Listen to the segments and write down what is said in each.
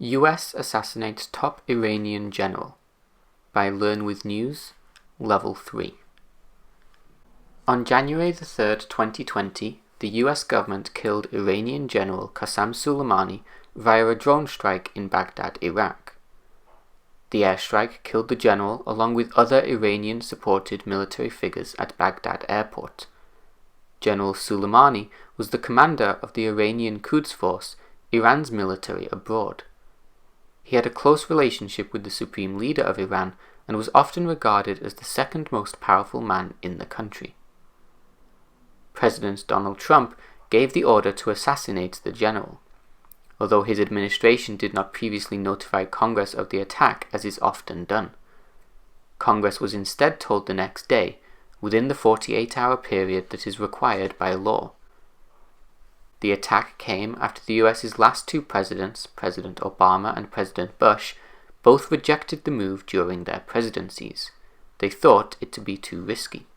US assassinates top Iranian general by Learn With News, Level 3. On January 3, 2020, the US government killed Iranian General Qasem Soleimani via a drone strike in Baghdad, Iraq. The airstrike killed the general along with other Iranian-supported military figures at Baghdad airport. General Soleimani was the commander of the Iranian Quds Force, Iran's military abroad. He had a close relationship with the supreme leader of Iran and was often regarded as the second most powerful man in the country. President Donald Trump gave the order to assassinate the general, although his administration did not previously notify Congress of the attack as is often done. Congress was instead told the next day, within the 48-hour period that is required by law. The attack came after the US's last two presidents, President Obama and President Bush, both rejected the move during their presidencies. They thought it to be too risky.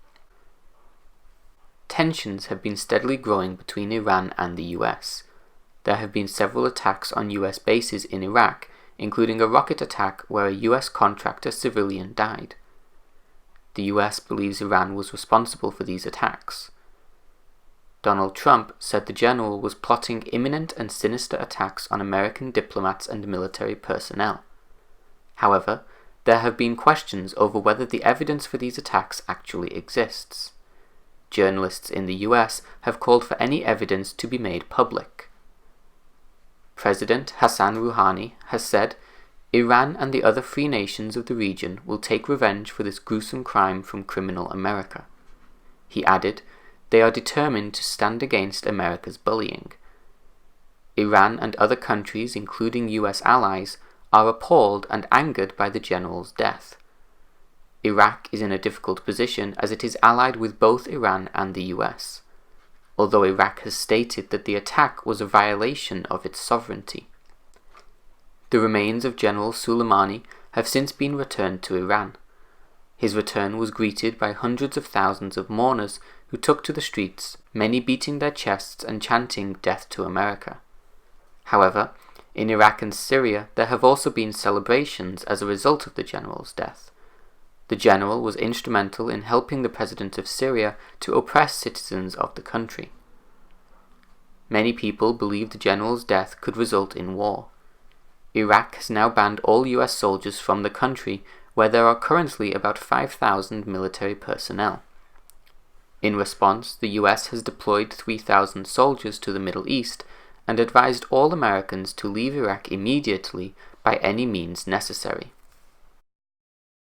Tensions have been steadily growing between Iran and the US. There have been several attacks on US bases in Iraq, including a rocket attack where a US contractor civilian died. The US believes Iran was responsible for these attacks. Donald Trump said the general was plotting imminent and sinister attacks on American diplomats and military personnel. However, there have been questions over whether the evidence for these attacks actually exists. Journalists in the US have called for any evidence to be made public. President Hassan Rouhani has said, "Iran and the other free nations of the region will take revenge for this gruesome crime from criminal America." He added, "They are determined to stand against America's bullying." Iran and other countries, including US allies, are appalled and angered by the general's death. Iraq is in a difficult position as it is allied with both Iran and the US, although Iraq has stated that the attack was a violation of its sovereignty. The remains of General Soleimani have since been returned to Iran. His return was greeted by hundreds of thousands of mourners who took to the streets, many beating their chests and chanting "Death to America." However, in Iraq and Syria there have also been celebrations as a result of the general's death. The general was instrumental in helping the president of Syria to oppress citizens of the country. Many people believe the general's death could result in war. Iraq has now banned all US soldiers from the country, where there are currently about 5,000 military personnel. In response, the US has deployed 3,000 soldiers to the Middle East and advised all Americans to leave Iraq immediately by any means necessary.